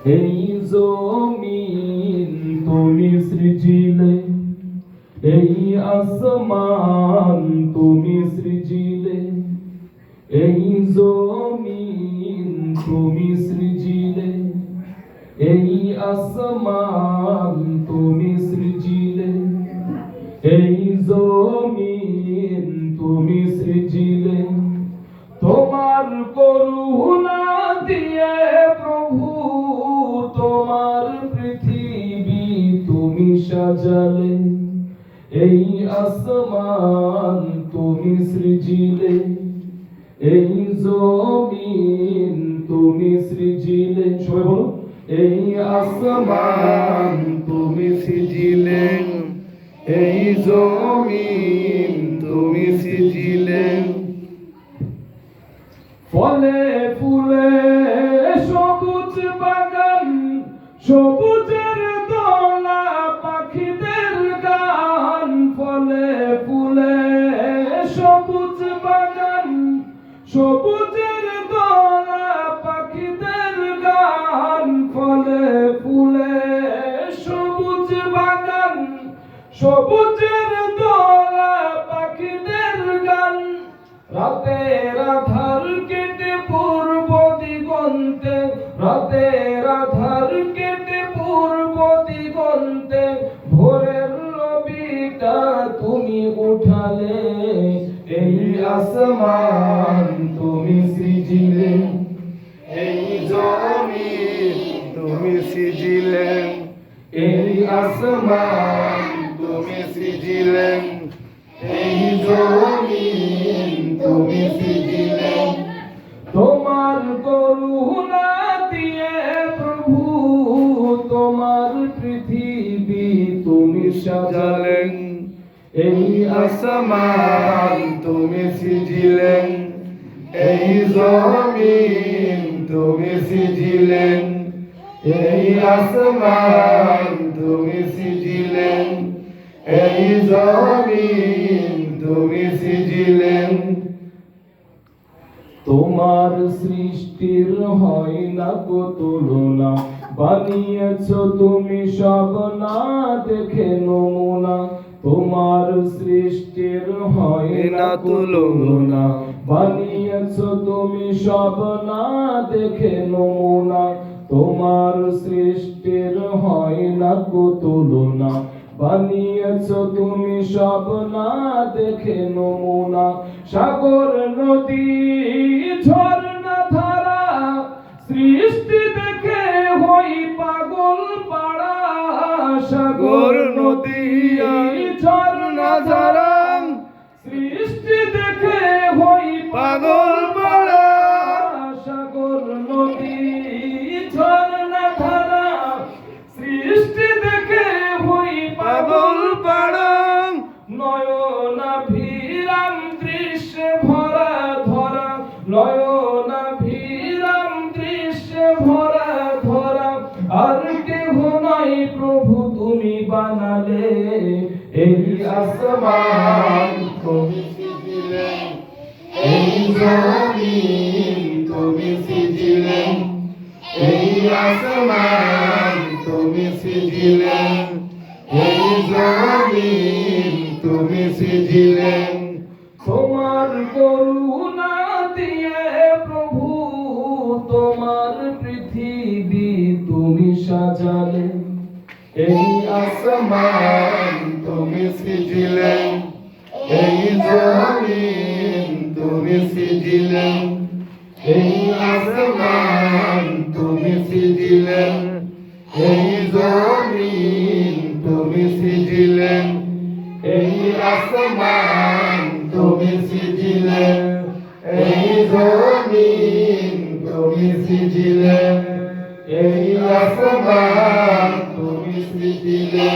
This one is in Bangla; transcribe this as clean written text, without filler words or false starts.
এই জমিন তুমি সৃজিলে, এই আসমান তুমি সৃজিলে, এই জমিন তুমি সৃজিলে, এই আসমান তুমি সৃজিলে, এই জমিন তুমি সৃজিলে। তোমার করুণা দিয়ে প্রভু তোমার পৃথিবী তুমি সাজালে, এই আসমান তুমি সৃজিলে, এই জমিন তুমি সৃজিলে। সবাই বলো, এই আসমান তুমি সৃজিলে, এই জমিন তুমি সৃজিলে। ফলে ফুলে সবুজ বাগান, সবুজের দোলা পাখিদের গান। ফলে ফুলে সবুজ বাগান, সবুজের দোলা পাখিদের গান। ফলে ফুলে সবুজ বাগান, সবুজের দোলা পাখিদের গান। রাতের আধার কেটে পূর্ব দিগন্তে, রাতের আধার কেটে পূর্ব দিগন্তে ভোরের রবিটা তুমি উঠালে, এই আসমান তুমি সৃজিলে, এই জমিন তুমি সৃজিলে, এই আসমান তুমি সৃজিলে, এই জমিন তুমি সৃজিলে। তোমার করুণা দিয়ে প্রভু তোমার পৃথিবী তুমি সাজালেন, এই আসমান তুমি সৃজিলেন, এই জমিন তুমি সৃজিলেন, এই আসমান তুমি সৃজিলেন, এই জমিন তুমি সৃজিলেন। তোমার সৃষ্টির হয় না কো তুলনা, বানিয়েছ তুমি সব না দেখে নমুনা। তোমার সৃষ্টির হয় না তুলনা, বানিয়েছ তুমি সব না দেখে নমুনা। তোমার সৃষ্টির হয় না কো তুলনা, বানিয়েছ তুমি সব না দেখে নমুনা। সাগর নদী ঝর্ণা ধারা সৃষ্টি দেখে হই পাগল পাড়া। সাগর নদী ঝর্ণা ধারা সৃষ্টি দেখে হই পাগল পাড়া। সাগর নদী ঝর্ণা ধারা সৃষ্টি দেখে হই পাগল পাড়া। নয়নাভিরাম দৃশ্যে ভরা ধরা, নয়নাভিরাম দৃশ্যে ভরা ধরা। আর কেহ নাই প্রভু তুমি বানালে, এই আসমান তুমি সৃজিলে, এই জমিন তুমি সৃজিলে, এই আসমান তুমি সৃজিলে, এই জমিন তুমি সৃজিলে। তোমার করুণা দিয়ে প্রভু তোমার পৃথিবী তুমি সাজালে, এই আসমান তুমি সৃজিলে, এই জমিন তুমি সৃজিলে, এই আসমান তুমি সৃজিলে, এই জমিন তুমি সৃজিলে, এই আসমান তুমি সৃজিলে, এই জমিন তুমি সৃজিলে, এই আসমান তুমি সৃজিলে।